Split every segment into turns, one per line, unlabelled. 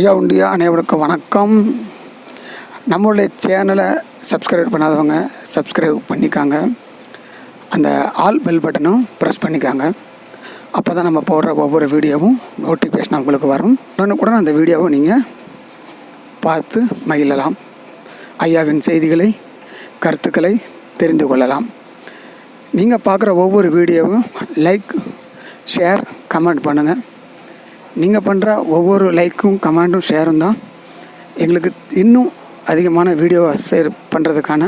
ஐயா உண்டியா அனைவருக்கும் வணக்கம். நம்மளுடைய சேனலை சப்ஸ்கிரைப் பண்ணாதவங்க சப்ஸ்கிரைப் பண்ணிக்காங்க. அந்த ஆல் பெல் பட்டனும் ப்ரெஸ் பண்ணிக்காங்க. அப்போ தான் நம்ம போடுற ஒவ்வொரு வீடியோவும் நோட்டிஃபிகேஷன் உங்களுக்கு வரும். உடனுக்குடன் அந்த வீடியோவை நீங்கள் பார்த்து மகிழலாம். ஐயாவின் செய்திகளை கருத்துக்களை தெரிந்து கொள்ளலாம். நீங்கள் பார்க்குற ஒவ்வொரு வீடியோவும் லைக் ஷேர் கமெண்ட் பண்ணுங்கள். நீங்கள் பண்ணுற ஒவ்வொரு லைக்கும் கமெண்ட்டும் ஷேரும் தான் எங்களுக்கு இன்னும் அதிகமான வீடியோ ஷேர் பண்ணுறதுக்கான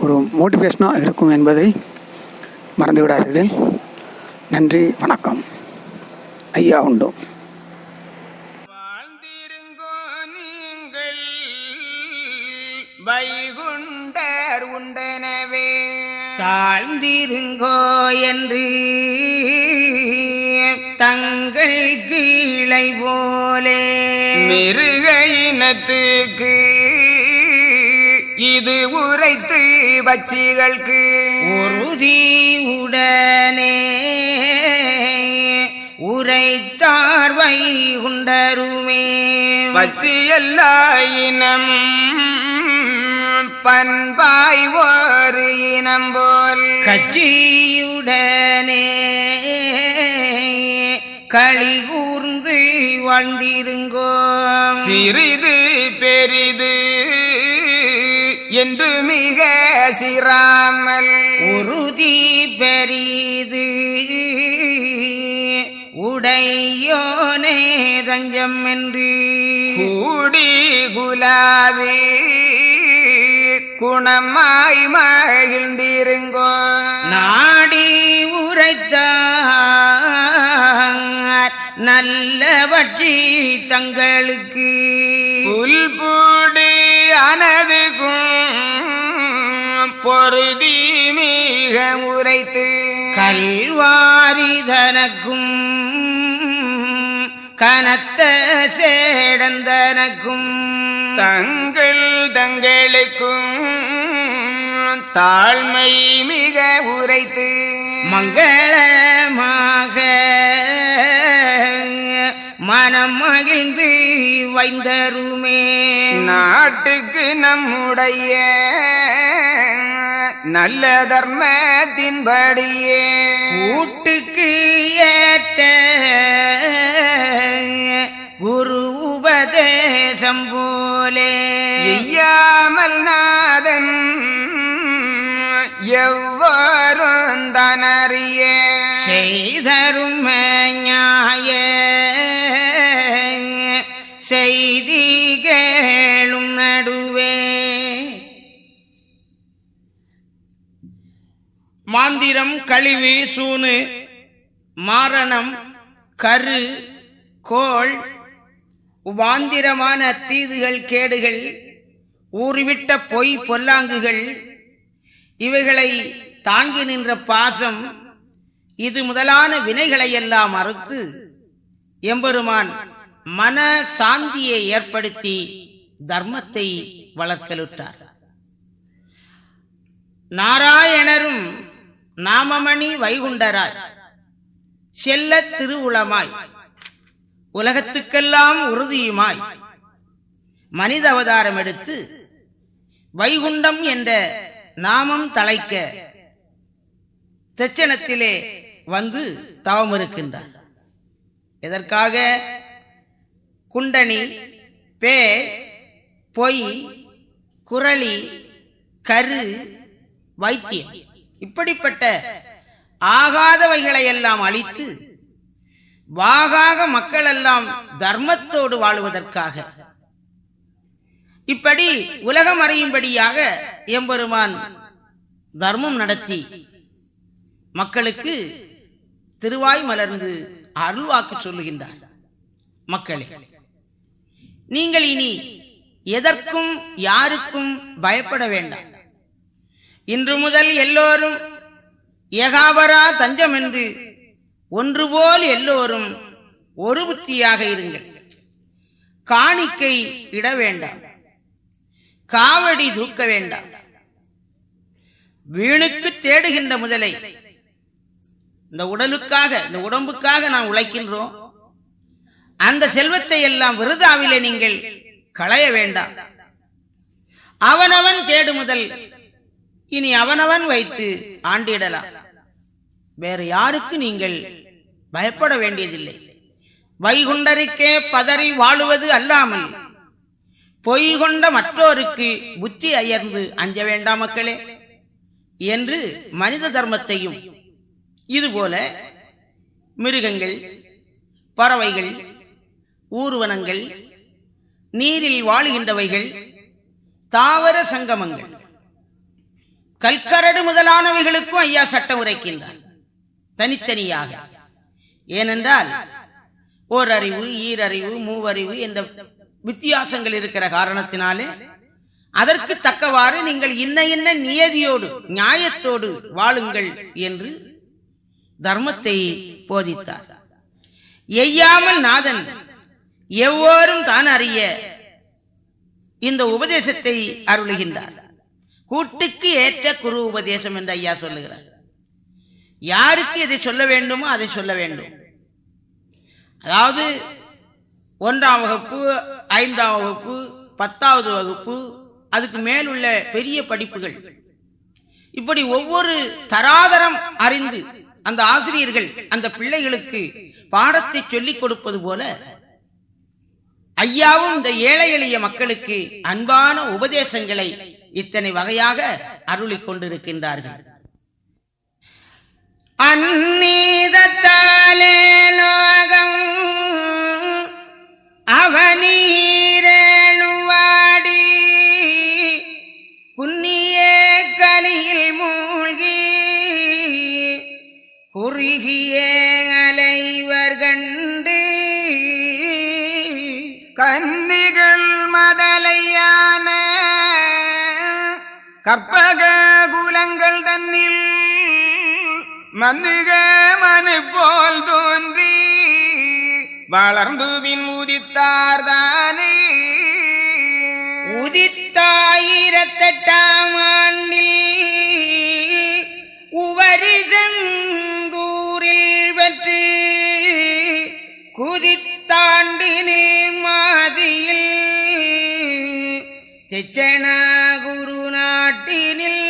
ஒரு மோட்டிவேஷனாக இருக்கும் என்பதை மறந்து விடாதீர்கள். நன்றி, வணக்கம். ஐயா உண்டு.
வைகுண்டர் உண்டனவே தாழ்ந்திருங்கோ என்று தங்கள் கீழை போலே மிருக இனத்துக்கு இது உரைத்து பட்சிகளுக்கு உறுதி உடனே உரைத்தார் வைகுண்டருமே பட்சி எல்லா இனம் பண்பாய் ஒரு இனம் போல் கட்சியுடனே களி கூர்ந்து வாழ்ந்திருங்கோ சிறிது பெரிது என்று மிக சிராமல் உறுதி பெரிது உடையோனே தஞ்சம் என்று கூடி குலாவி குணமாய் மகிழ்ந்திருங்கோ நாடி உரைத்தார் நல்ல வட்டி தங்களுக்கு புல்பூடி அனதுக்கும் பொருதி மிக உரைத்து கல்வாரிதனக்கும் கனத்த சேடந்தனக்கும் தங்களுக்கும் தாழ்மை மிக உரைத்து மங்களமாக மனம் மகிழ்ந்து வைந்தருமே நாட்டுக்கு நம்முடைய நல்ல தர்மத்தின்படியே கூட்டுக்கு ஏற்ற குரு உபதேசம் போலே எய்யாமல் நாதன் எவ்வாறும் தனறிய செய்தரும் நியாய செய்தி கேளும் நடுவே மாந்திரம் கழிவு சூனு மாரணம் கரு கோள் உபாந்திரமான தீதுகள் கேடுகள் ஊறிவிட்ட பொய் பொல்லாங்குகள் இவைகளை தாங்கி நின்ற பாசம் இது முதலான வினைகளை எல்லாம் அறுத்து எம்பெருமான் மன சாந்தியை ஏற்படுத்தி தர்மத்தை வளர்க்கலுற்றார். நாராயணரும் நாமமணி வைகுண்டராய் செல்ல திருவுளமாய் உலகத்துக்கெல்லாம் உறுதியுமாய் மனித அவதாரம் எடுத்து வைகுண்டம் என்ற நாமம் தலைக்க தெச்சனத்திலே வந்து தவம் இருக்கின்றார். எதற்காக? குண்டனி, பே, பொய், குரளி, கரு, வைத்தியம் இப்படிப்பட்ட ஆகாதவைகளை எல்லாம் அழித்து வாகாக மக்கள் எல்லாம் தர்மத்தோடு வாழுவதற்காக இப்படி உலகம் அறியும்படியாக எம்பெருமான் தர்மம் நடத்தி மக்களுக்கு திருவாய் மலர்ந்து அருள்வாக்கு சொல்லுகின்றார். மக்களே, நீங்கள் இனி எதற்கும் யாருக்கும் பயப்பட வேண்டாம். இன்று முதல் எல்லோரும் ஏகாவரா தஞ்சம் என்று ஒன்றுபோல் எல்லோரும் ஒரு புத்தியாக இருங்கள். காணிக்கை இட வேண்டாம், காவடி தூக்க வேண்டாம். வீணுக்கு தேடுகின்ற முதலை இந்த உடலுக்காக, இந்த உடம்புக்காக நாம் உழைக்கின்றோம். அந்த செல்வத்தை எல்லாம் விருதாவிலே நீங்கள் களைய வேண்டாம். அவனவன் தேடுமுதல் இனி அவனவன் வைத்து ஆண்டிடலாம். வேறு யாருக்கு நீங்கள் பயப்பட வேண்டியதில்லை. வைகுண்டருக்கே பதறி வாழுவது அல்லாமல் பொய் கொண்ட மற்றோருக்கு புத்தி அயர்ந்து அஞ்ச வேண்டாம் மக்களே என்று மனித தர்மத்தையும், இதுபோல மிருகங்கள், பறவைகள், ஊர்வனங்கள், நீரில் வாழுகின்றவைகள், தாவர சங்கமங்கள், கல்கரடு முதலானவைகளுக்கும் ஐயா சட்டம் உரைக்கின்றார் தனித்தனியாக. ஏனென்றால் ஓரறிவு, ஈரறிவு, மூவறிவு என்ற வித்தியாசங்கள் இருக்கிற காரணத்தினாலே அதற்கு தக்கவாறு நீங்கள் இன்ன இன்ன நியதியோடு நியாயத்தோடு வாழுங்கள் என்று தர்மத்தை போதித்தார். எய்யாமல் நாதன் எவ்வோரும் தான் அறிய இந்த உபதேசத்தை அருளுகின்றார். கூட்டுக்கு ஏற்ற குரு உபதேசம் என்று ஐயா சொல்லுகிறார். யாருக்கு இதை சொல்ல வேண்டுமோ அதை சொல்ல வேண்டும். அதாவது 1ஆம் வகுப்பு, 5ஆம் வகுப்பு, 10வது வகுப்பு, அதுக்கு மேலுள்ள பெரிய படிப்புகள், இப்படி ஒவ்வொரு தராதரம் அறிந்து அந்த ஆசிரியர்கள் அந்த பிள்ளைகளுக்கு பாடத்தை சொல்லிக் கொடுப்பது போல ஐயாவும் இந்த ஏழை எளிய மக்களுக்கு அன்பான உபதேசங்களை இத்தனை வகையாக அருளிக் கொண்டிருக்கின்றார்கள். அந்நீதத்தாலே லோகம் அவனீரேணுவாடி புண்ணிய கலியில் மூழ்கி குறுகிய அலைவர் கண்டு
கன்னிகள் மதலையான கற்பக குலங்கள் தன்னில் மன்னிக மனு போல் தோன்றி வளர்ந்துவின் உதித்தார்தானே.
உதித்தாயிரத்தெட்டாம் ஆண்டில் உவரி செந்தூரில் வெற்றி குதித்தாண்டினில் மாதியில் தெச்சனா குரு நாட்டினில்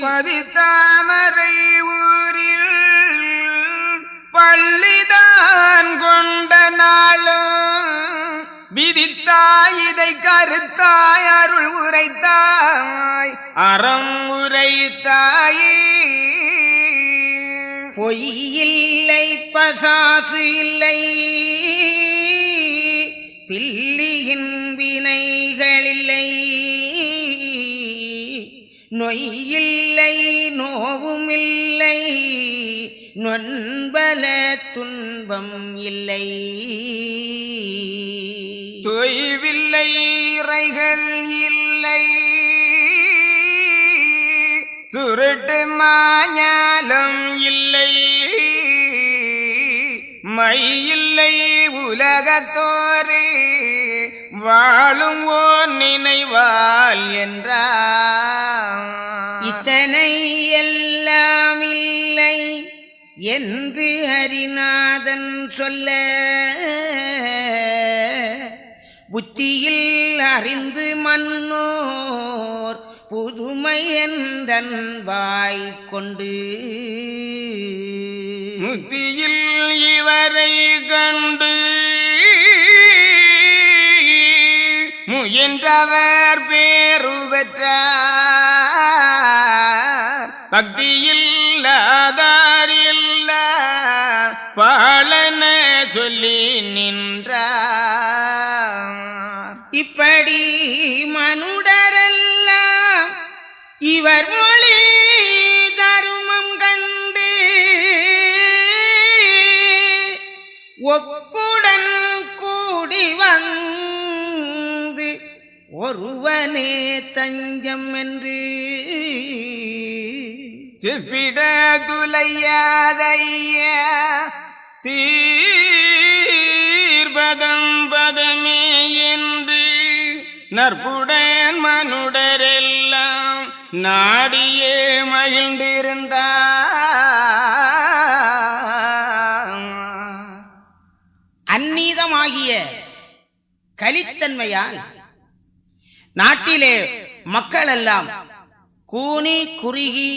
பதித்தாமரை ஊரில் பள்ளிதான் கொண்ட நாளும் விதித்தாய் இதை கருத்தாய் அருள் உரைத்தாய் அறம் உரைத்தாயே.
பொய் இல்லை, பசாசு இல்லை, பில்லியின் வினைகளில்லை, நொய்யில்லை, நோவும் இல்லை, நொன்பல துன்பம் இல்லை,
தொய்வில்லை, இறைகள் இல்லை, சுருட்டு மாஞாலம் இல்லை, மையில்லை, உலகத்தோரே வாழும் ஓர் நினைவால் என்றார்.
இத்தனை எல்லாம் இல்லை என்று ஹரிநாதன் சொல்ல புத்தியில் அறிந்து மன்னோர் புதுமை என்றன் வாய் கொண்டு
முத்தியில் இவரை கண்டு முயன்றவர் பேரு பெற்றார். பக்தியில் ஆதாரில்ல பாலன சொல்லி நின்றார்.
இப்படி மனுடரெல்லாம் இவர் மொழி தருமம் கண்டு ஒப்புடன் கூடி வந்து ஒருவனே தஞ்சம் என்று
செப்பிட துளையாதைய சீர்பதம் பதமே என்று நற்புடன் மனுடரெல்லாம் நாடியே மகிழ்ந்திருந்தார்.
காரணமாகிய கலித்தன்மையால் நாட்டிலே மக்கள் எல்லாம் கூனி குறுகி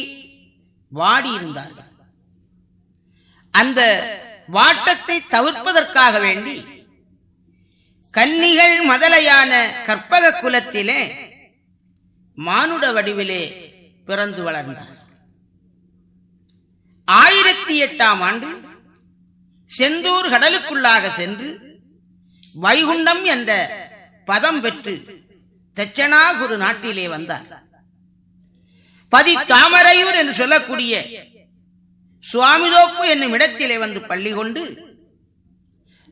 வாடியிருந்தார்கள். அந்த வாட்டத்தை தவிர்ப்பதற்காக வேண்டி கன்னிகள் மதலையான கற்பக குலத்திலே மானுட வடிவிலே பிறந்து வளர்ந்தார். 1008ஆம் ஆண்டு செந்தூர் கடலுக்குள்ளாக சென்று வைகுண்டம் என்ற பதம் பெற்று தட்சணாகுரு நாட்டிலே வந்தார். பதி தாமரையூர் என்று சொல்லக்கூடிய சுவாமிதோப்பு என்னும் இடத்திலே வந்து பள்ளி கொண்டு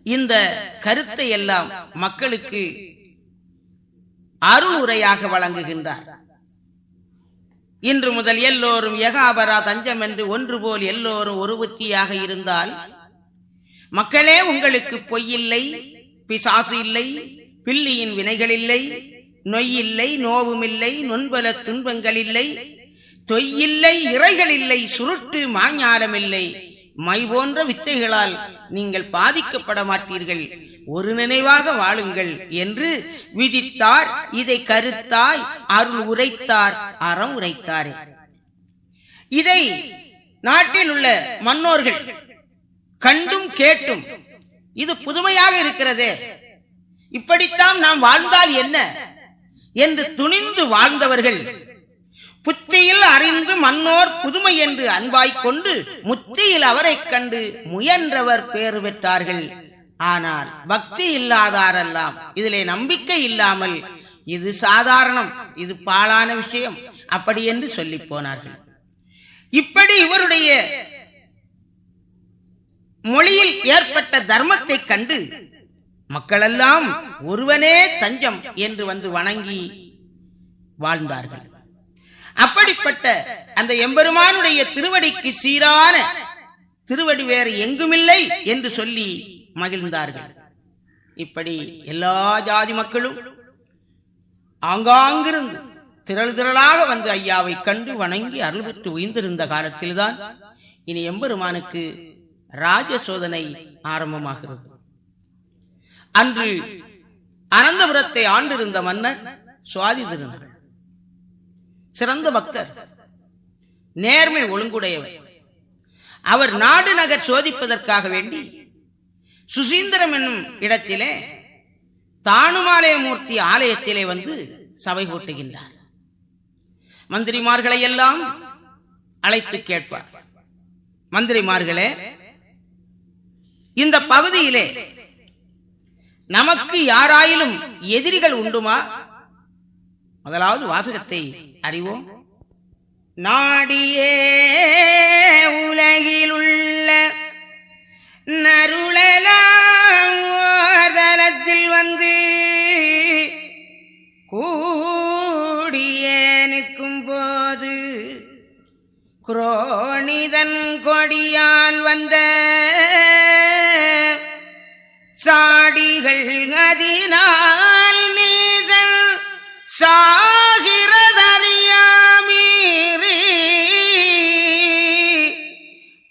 இந்த கருத்தை எல்லாம் மக்களுக்கு அருள் உரையாக வழங்குகின்றார். இன்று முதல் எல்லோரும் ஏகாபரா தஞ்சம் என்று ஒன்று போல் எல்லோரும் ஒரு புத்தியாக இருந்தால், மக்களே உங்களுக்கு பொய்யில்லை, பிசாசு இல்லை, பில்லியின் வினைகள் இல்லை, நொய்யில்லை, நோவுமில்லை, நொன்பல துன்பங்கள் இல்லை, தொய்யில்லை, இறைகள் இல்லை, சுருட்டு மாஞாலம் இல்லை, மை போன்ற வித்தைகளால் நீங்கள் பாதிக்கப்பட மாட்டீர்கள், ஒரு நினைவாக வாழுங்கள் என்று விதித்தார். இதை கருத்தாய் அருள் உரைத்தார், அறம் உரைத்தாரே. இதை நாட்டில் உள்ள மன்னோர்கள் கண்டும் கேட்டும் இது புதுமையாக இருக்கிறதே, இப்படித்தான் நாம் வாழ்ந்தால் என்ன என்று துணிந்து வாழ்ந்தவர்கள் புத்தியில் அறிந்து மன்னோர் புதுமை என்று அன்பாய்க் கொண்டு முத்தியில் அவரை கண்டு முயன்றவர் பேறு பெற்றார்கள். ஆனால் பக்தி இல்லாதாரெல்லாம் இதிலே நம்பிக்கை இல்லாமல் இது சாதாரணம், இது பாழான விஷயம் அப்படி என்று சொல்லி போனார்கள். இப்படி இவருடைய மொழியில் ஏற்பட்ட தர்மத்தை கண்டு மக்களெல்லாம் ஒருவனே தஞ்சம் என்று வந்து வணங்கி வாழ்ந்தார்கள். அப்படிப்பட்ட அந்த எம்பெருமானுடைய திருவடிக்கு சீரான திருவடி வேறு எங்குமில்லை என்று சொல்லி மகிழ்ந்தார்கள். இப்படி எல்லா ஜாதி மக்களும் ஆங்காங்கிருந்து திரள் திரளாக வந்து ஐயாவை கண்டு வணங்கி அருள் பெற்று உயிர்ந்திருந்த காலத்தில்தான் இனி எம்பெருமானுக்கு ராஜ சோதனை ஆரம்பமாகிறது. அன்று அனந்தபுரத்தை ஆண்டிருந்த மன்னர் சுவாதி திருநாள் சிறந்த பக்தர், நேர்மை ஒழுங்குடையவர். அவர் நாடு நகர் சோதிப்பதற்காக வேண்டி சுசீந்திரம் என்னும் இடத்திலே தானுமாலயமூர்த்தி ஆலயத்திலே வந்து சபை கூட்டுகின்றார். மந்திரிமார்களை எல்லாம் அழைத்து கேட்பார். மந்திரிமார்களே, இந்த பகுதியிலே நமக்கு யாராயிலும் எதிரிகள் உண்டுமா? முதலாவது வாசகத்தை அறிவோம். நாடியே உலகில் உள்ள நருளலாதலத்தில் வந்து கூடியே நிற்கும் போது குரோணிதன் கொடியால் வந்த சாடிகள் அதனால் நீதன் சாகிறதறியாமீறி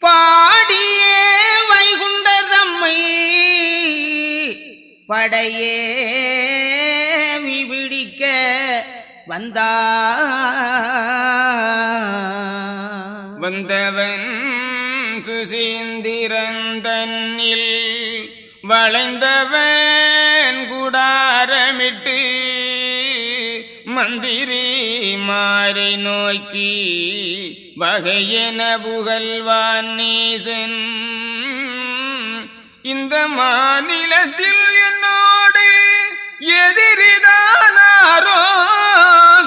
பாடியே வைகுண்டதம்மை படையே விபிடிக்க
வந்தவன் சுசீந்திரந்தன்னில் வளைந்தவன் குடாரமிட்டு மந்திரி மாறை நோக்கி வகையென புகழ்வான் நீசன். இந்த மாநிலத்தில் என்னோடு எதிரிதானாரோ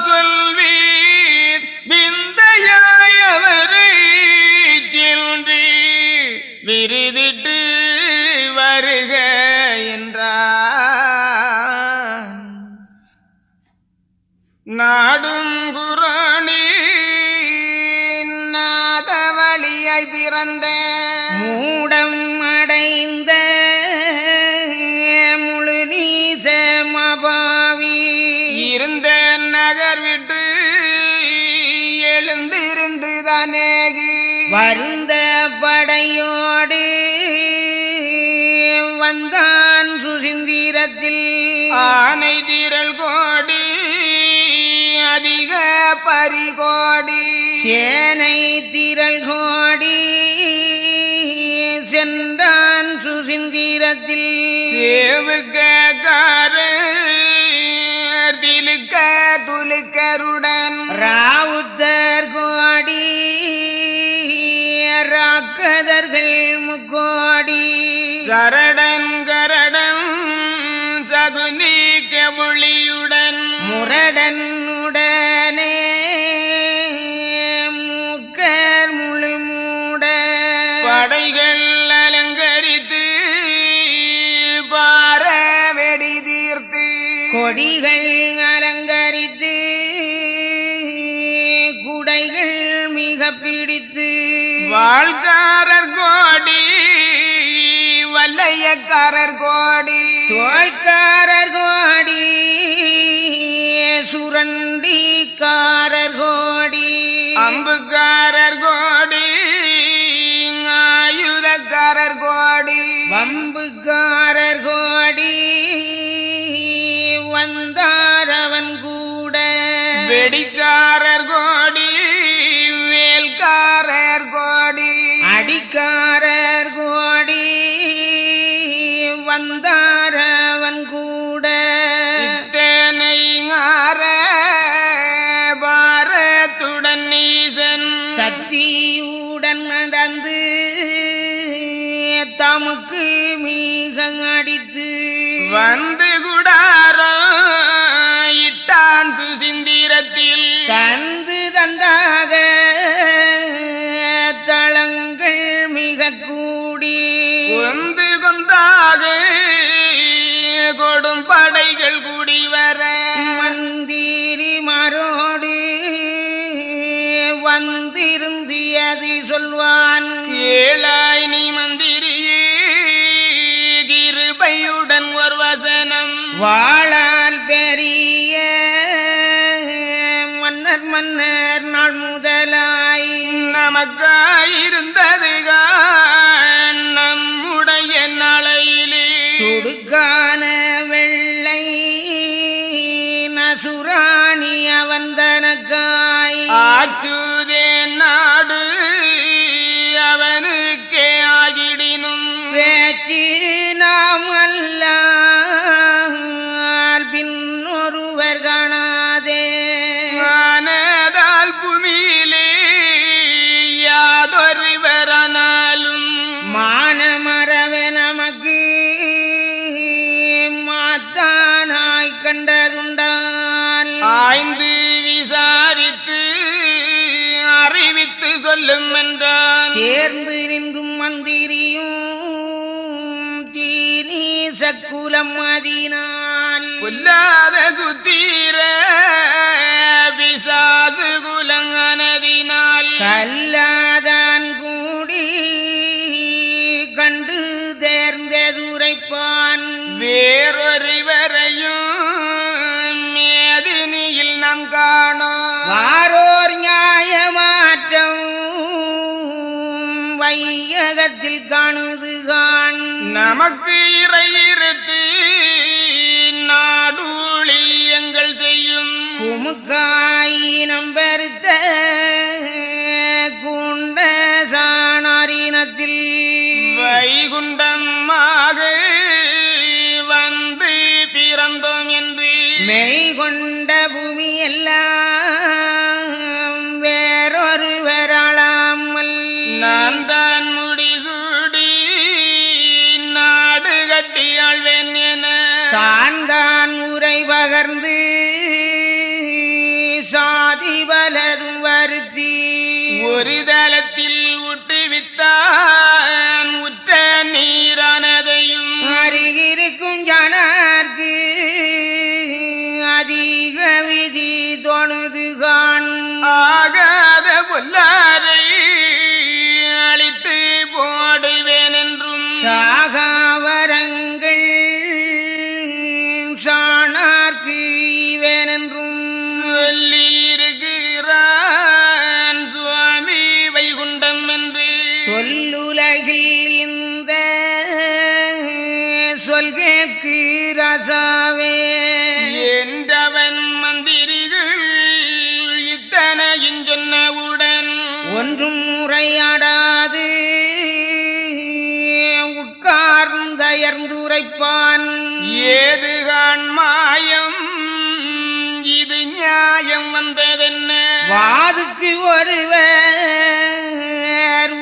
சொல்வீர், விந்தையாயவரை சென்று விருதிட்டு வருக என்றார். நாடும் குரானி நாதவழியை பிறந்த மூடம் அடைந்த முழு நீச மபாவி இருந்த நகர் விட்டு எழுந்திருந்து தானேகி வருந்த படையோடு வந்தான் சுசிந்த திரள் கோடி அதிக பரிகோடி
சேனை திரள் கோடி சென்றான் சுசிந்திரத்தில்
சேவுக்கார திலுக்க துலுக்கருடன்
ராவுத்தர் கோடி ராக்கதர்கள் முக்கோடி
சரடன் கரடன் சகுனி கெவுளியுடன்
முரடன் உடனே முக்கர் முழு மூட
படைகள் அலங்கரித்து பார வெடி தீர்த்து
கொடிகள் அலங்கரித்து குடைகள் மிக பிடித்து
வாழ்காரர் கோடி வல்லையக்காரர் கோடி
தோள்காரர் கோடி சுரண்டிக்காரர் கோடி
அம்புக்காரர் கோடி ஆயுதக்காரர் கோடி
வம்புக்காரர் கோடி வந்தாரவன் கூட
வெடிக்காரர் கோடி வேல்காரர் கோடி
அடிக்காரர் கோடி வந்தாரவன் கூட
இத்தனை ஆர பாரத்துடன் நீசன்
சத்தியுடன் நடந்து தமக்கு மிக அடித்து
வந்து குடாரம் இட்டான் சுசிந்திரத்தில்
தந்து தந்தாக தளங்கள் மிக கூடி
கொந்து கொந்தாக கொடும் படைகள் கூடி வர
மந்திரி மரோடு வந்திருந்தியது சொல்வான்
கேளாய் நீ மந்திரியே கிருபையுடன் ஒரு வசனம்
வாழால் பெரிய மன்னர் நாள் முதலாய்
நமக்காயிருந்ததுகா நம்முடைய நாளையிலே
துடுக்கான வெள்ளை நசுராணி அவன் தனக்காய்
ஆச்சுதே நாடு அவனுக்கே ஆகிடினும்
பேச்சு நாம் அல்ல பின்னொருவர் காணாதே
ஆனதால் புவியிலே யாதொருவரானாலும்
மானமரவே நமக்கு மாத்தானாய் கண்டதுண்டால்
ஆய்ந்து விசாரித்து அறிவித்து சொல்லும் என்றான்
தேர்ந்து நின்றும் மந்திரியும் தீனி சக்குலம் மதினால்
பொல்லாத சுத்தீர பிசாது குலங்கனதினால்
கல்லாதான் கூடி கண்டு தேர்ந்ததுரைப்பான்
வேறொருவரையும் மேதினியில் நாம் காணோம்
வாரோர் நியாயமாற்றம் வையகத்தில் காணுதுகான்
நமக்கு இறையிருத்து நாடூழி எங்கள் செய்யும்
குமுக்காயினம் பெருத்த குண்ட சாணாரினத்தில்
வைகுண்டமாக வந்து பிறந்தோம் என்று
மெய் கொண்ட பூமி எல்லாம் வேறொருவராளாமல்
நான் தான் முடிசூடி நாடு கட்டி ஆழ்வேன் என
தான் தான் உரை பகர்ந்து சாதி பலரும் வருத்தி
ஒரு தளத்தில் விட்டுவித்தான் உற்ற நீரானதையும்
அருகிருக்கும் ஜனார்க்கு அதிக விதி தொணுதுகான்
ஆகாத பொல்லாரை அழித்து போடுவேன் என்றும்
சாகாவரங்கள் சாணார்க்கு இவனென்றும்
சொல்லியிருக்கிறான் சுவாமி வைகுண்டம் என்று
தொல்லுலகில் இந்த ஒன்றும் உரையாடாது உட்கார்ந்தயர்ந்துரைப்பான்.
ஏதுகான் மாயம் இது நியாயம் வந்ததென்ன?
வாதுக்கு ஒருவர்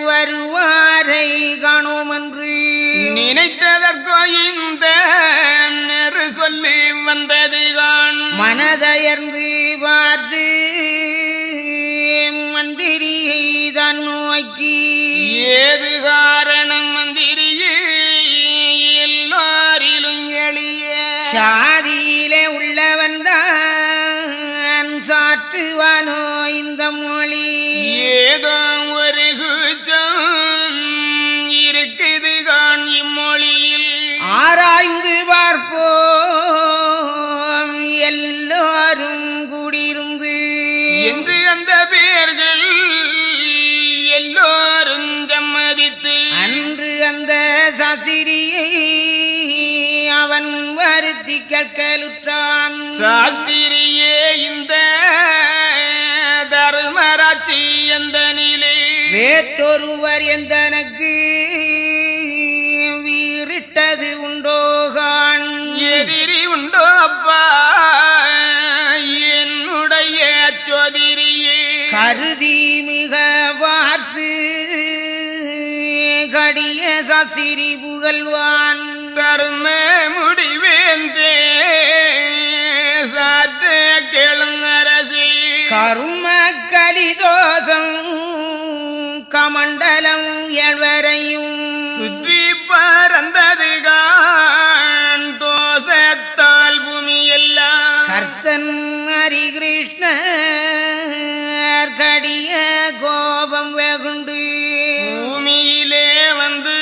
வருவாரை காணோமென்று
நினைத்ததற்கோ இந்த நெரு சொல்லி வந்ததுகான்.
மனதயர்ந்து பார்த்து மந்திரியை தான் நோக்கி
ஏது காரணம் மந்திரியே எல்லாரிலும் எளிய
சாதியிலே உள்ளவன் தான் சாற்றுவானோ இந்த மொழி.
ஏதோ ஒரு சூச்சம் இருக்குது கான் இம்மொழியில்.
ஆராய்ந்து பார்ப்போம் எல்லோரும் கூடியிருந்து
என்று அந்த பேர்கள் எல்லோரும் சம்மதித்து
அன்று அந்த சாஸ்திரியை அவன் வருத்தி கேட்கலுற்றான்.
சாஸ்திரியே இந்த தர்மராட்சி எந்த நிலை
வேற்றொருவர் எந்தனக்கு வீறிட்டது உண்டோகான்.
எதிரி உண்டோ அப்பா என்னுடைய சோதிரியே?
கருதி மிக பார்த்து கடிய சாஸ்திரி புகழ்வான்.
தர்ம முடிவேந்தே சாற்ற கேளுங்கரசி.
கரும கலிதோஷம் கமண்டலம் எழுவரையும்
சுற்றி பறந்ததுகான் தோஷத்தால் பூமி எல்லாம்.
கர்த்தன் ஹரிகிருஷ்ணர் கடிய கோபம் வெகுண்டு
பூமியிலே வந்து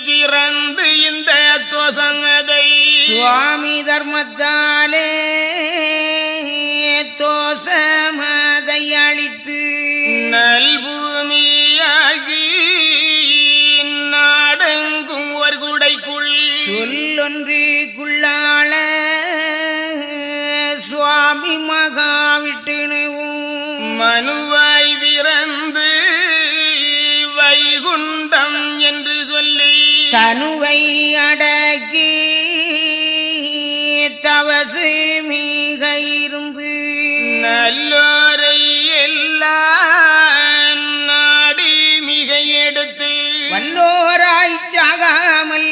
பிறந்து இந்த தோஷங்கதை
சுவாமி தர்மத்தாலே தோஷமதை அழித்து
நல்பூமியாகி நாடெங்கும் ஒரு குடைக்குள்
சொல்லொன்றுக்குள்ளாள சுவாமி மகாவிட்டுணுவும்
மனுவாய் பிறந்து வைகுண்டம் என்று சொல்லி
தனுவை அடக்கி தவசு மிக இருந்து
நல்லோரை எல்லாம் நாடி மிக எடுத்து
வல்லோராய் சாகாமல்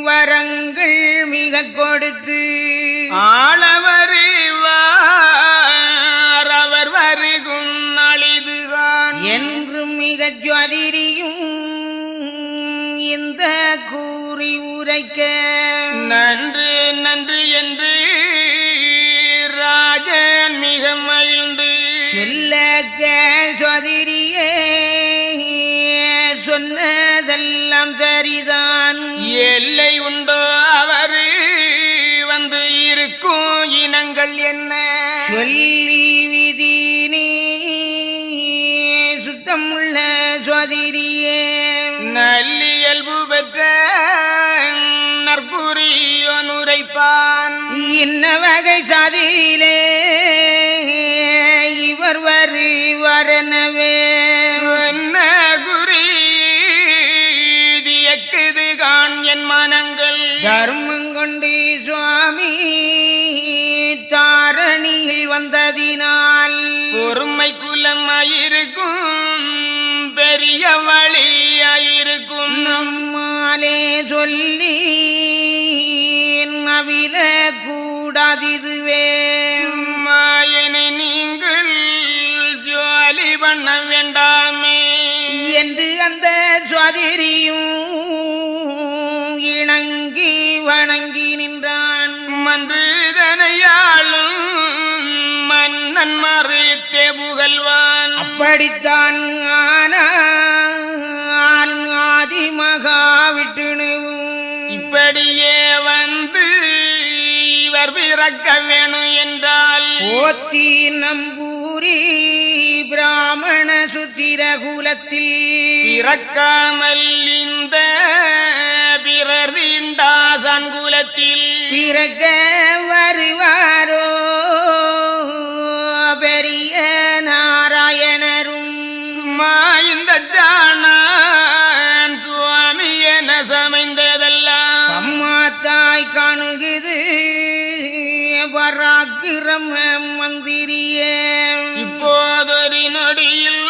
வரங்கள் மிக கொடுத்து
ஆளவருவார் அவர் வருகும் நாளிதுகான்
என்றும் மிக ஜுவதிரியும் இந்த கூறி உரைக்க
நன்று நன்று என்று ராஜன் மிக மகிழ்ந்து
செல்ல ஜுவதிரியே சொன்னதெல்லாம் சரிதான்.
எல்லை உண்டோ அவரு வந்து இருக்கும் இனங்கள் என்ன?
சொல்லி விதி நீ சுத்தமுள்ள சுவாதிரியே
நல்லியல்பு பெற்ற நற்புரியோன் உரைப்பான்.
இன்ன வகை சாதியிலே இவர் வருவரனவே
சொன்ன குறி தியக்குது கான் என் மனங்கள்.
தர்மம் கொண்டு சுவாமி தாரணியில் வந்ததினால்
பொறுமை குலமாயிருக்கும் பெரிய வழியாயிருக்கும்.
நம்மாலே சொல்லி நவில கூடாதிதுவே
சும்மாயனை நீங்கள் ஜோலி பண்ண வேண்டாமே
என்று அந்த சுவாதிரியும் இணங்கி வணங்கி நின்றான்.
மன்றுதனையாளும் மன்னன் மறுத்தே புகழ்வான்.
அப்படித்தான் ஆனால் ஆதிமகாவிட்டுணுவும்
இப்படியே வந்து இவர் பிறக்க வேணும் என்றால்
போத்தி நம்பூரி பிராமண சுத்திர குலத்தில்
பிறக்காமல் இந்த பிறர் தீண்டாசான் குலத்தில்
பிறக்க வருவாரோ பெரிய பெரிய நாராயணரும்
சும்மா இந்த ஜானான் சுவாமி என சமைந்ததெல்லாம்
அம்மா தாய் காணுகிறது பராக்கிரம மந்திரியே.
இப்போதொரு நொடியில்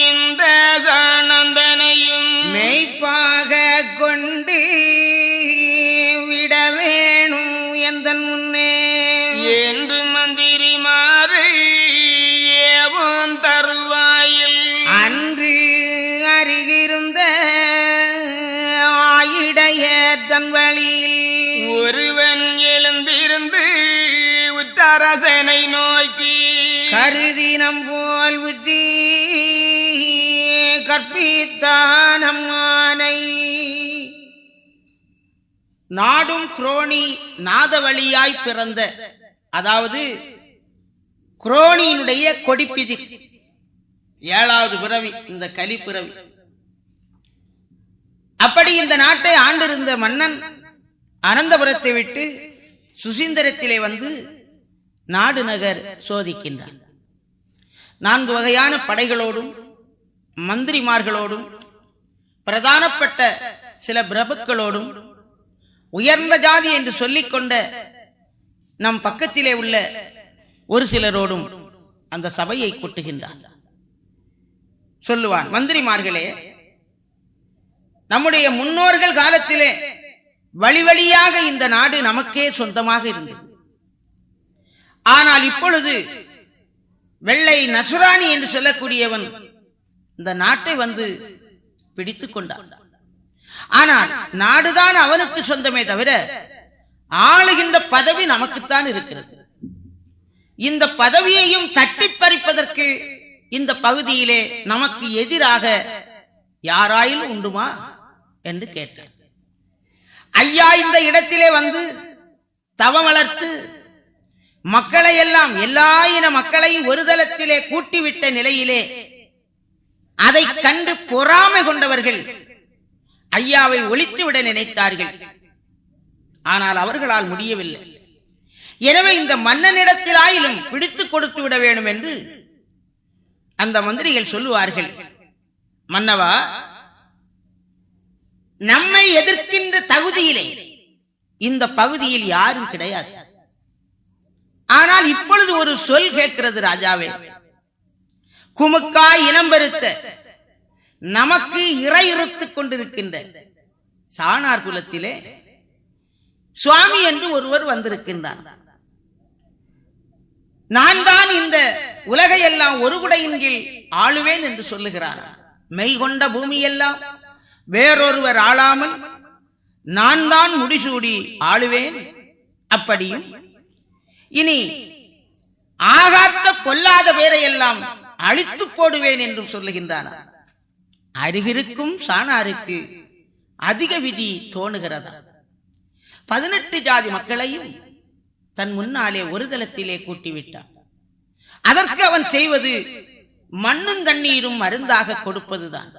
இந்த சானந்தனையும்
மெய்ப்பாக கொண்டு விட வேணும் எந்தன் முன்னே
என்று மந்திரிமாறு ஏவும் தருவாயில்
அன்று அருகிருந்த ஆயிடைய தன் வழியில்
ஒருவன் எழுந்திருந்து உற்றரசனை நோக்கி
கருதினம் போல் விட்டி கற்பித்தான் அம்மானை. நாடும் குரோணி நாதவழியாய் பிறந்த, அதாவது குரோணியினுடைய கொடிப்பிதிர் 7வது பிறவி, இந்த கலி பிறவி. அப்படி இந்த நாட்டை ஆண்டிருந்த மன்னன் அனந்தபுரத்தை விட்டு சுசீந்திரத்திலே வந்து நாடு நகர் சோதிக்கின்றான். 4 வகையான படைகளோடும் மந்திரிமார்களோடும் பிரதானப்பட்ட சில பிரபுக்களோடும் உயர்ந்த ஜாதி என்று சொல்லிக்கொண்ட நம் பக்கத்திலே உள்ள ஒரு சிலரோடும் அந்த சபையை கூட்டுகின்றான். சொல்லுவான், மந்திரிமார்களே, நம்முடைய முன்னோர்கள் காலத்திலே வழி வழியாக இந்த நாடு நமக்கே சொந்தமாக இருந்தது. ஆனால் இப்பொழுது வெள்ளை நசுராணி என்று சொல்லக்கூடியவன் இந்த நாட்டை வந்து பிடித்துக் கொண்டான். ஆனால் நாடுதான் அவனுக்கு சொந்தமே தவிர ஆளுகின்ற பதவி நமக்குத்தான் இருக்கிறது. இந்த பதவியையும் தட்டி பறிப்பதற்கு இந்த பகுதியிலே நமக்கு எதிராக யாராயிலும் உண்டுமா என்று கேட்டார். ஐயா இந்த இடத்திலே வந்து தவம் வளர்த்து மக்களை எல்லாம், எல்லா இன மக்களையும் ஒரு தளத்திலே கூட்டிவிட்ட நிலையிலே அதை கண்டு பொறாமை கொண்டவர்கள் ஐயாவை ஒழித்துவிட நினைத்தார்கள். ஆனால் அவர்களால் முடியவில்லை. எனவே இந்த மன்னனிடத்திலாயிலும் பிடித்துக் கொடுத்து விட வேண்டும் என்று அந்த மந்திரிகள் சொல்லுவார்கள். மன்னவா, நம்மை எதிர்க்கின்ற தகுதியிலே இந்த பகுதியில் யாரும் கிடையாது. ஆனால் இப்பொழுது ஒரு சொல் கேட்கிறது ராஜாவே. குமுக்காய் இனம் பெருத்த நமக்கு இறை இருத்துக் கொண்டிருக்கின்ற சாணார் குலத்திலே சுவாமி என்று ஒருவர் வந்திருக்கின்றார். நான் தான் இந்த உலகையெல்லாம் ஒரு குடையின் கீழ் ஆளுவேன் என்று சொல்லுகிறார். மெய் கொண்ட பூமியெல்லாம் வேறொருவர் ஆளாமல் நான் தான் முடிசூடி ஆளுவேன். அப்படியும் இனி ஆகாத்த பொல்லாத பேரையெல்லாம் அழித்து போடுவேன் என்றும் சொல்லுகின்றான். அருகிருக்கும் சாணாருக்கு அதிக விதி தோணுகிறதா? 18 ஜாதி மக்களையும் தன் முன்னாலே ஒரு தளத்திலே கூட்டிவிட்டான். அதற்கு அவன் செய்வது மண்ணும் தண்ணீரும் மருந்தாக கொடுப்பதுதான்.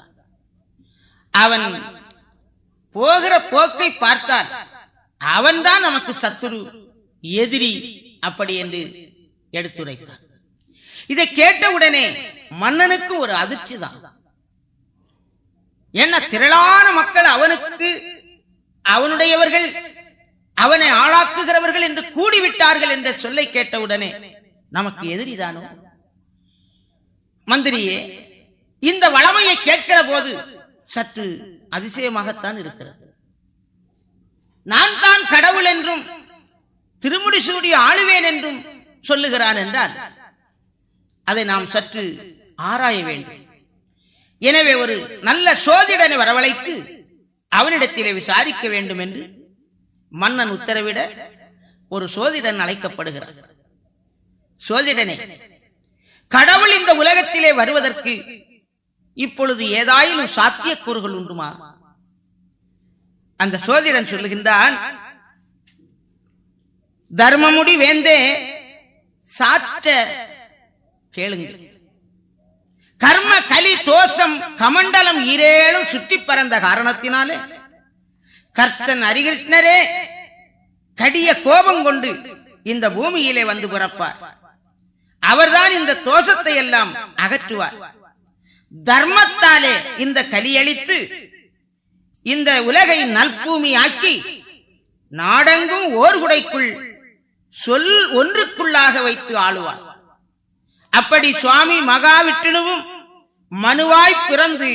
அவன் போகிற போக்கை பார்த்தால் அவன்தான் நமக்கு சத்துரு, எதிரி, அப்படி என்று எடுத்துரைத்தான். இதை கேட்டவுடனே மன்னனுக்கு ஒரு அதிர்ச்சி தான். என்ன, திரளான மக்கள் அவனுக்கு அவனுடையவர்கள், அவனை ஆளாக்குகிறவர்கள் என்று கூடிவிட்டார்கள் என்ற சொல்லை கேட்டவுடனே நமக்கு எதிரிதானோ? மந்திரியே, இந்த வளமையை கேட்கிற போது சற்று அதிசயமாகத்தான் இருக்கிறது. நான் தான் கடவுள் என்றும் திருமுடி சூடி ஆளுவேன் என்றும் சொல்லுகிறான் என்றால் அதை நாம் சற்று ஆராய வேண்டும். எனவே ஒரு நல்ல சோதிடனை வரவழைத்து அவனிடத்திலே விசாரிக்க வேண்டும் என்று மன்னன் உத்தரவிட ஒரு சோதிடன் அழைக்கப்படுகிறார். சோதிடனே, கடவுள் இந்த உலகத்திலே வருவதற்கு இப்பொழுது ஏதாயிலும் சாத்தியக்கூறுகள் உண்டுமா? அந்த சோதிடன் சொல்லுகின்றான், தர்மமுடி வேந்தே, சாற்ற கேளுங்கள். கர்ம கலி தோஷம் கமண்டலம் 7 சுற்றி பறந்த காரணத்தினாலே கர்த்தன் அவர்தான் இந்த தோஷத்தை எல்லாம் அகற்றுவார். தர்மத்தாலே இந்த கலியளித்து இந்த உலகை நல்பூமி ஆக்கி நாடெங்கும் ஓர்குடைக்குள் சொல் ஒன்றுக்குள்ளாக வைத்து ஆளுவார். அப்படி சுவாமி மகாவிஷ்ணுவும் மனுவாய் பிறந்து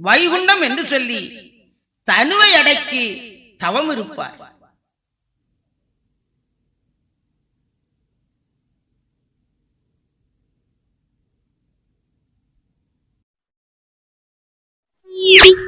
வைகுண்டம் என்று சொல்லி தனுவை அடக்கி தவம் இருப்பார்.
Beep.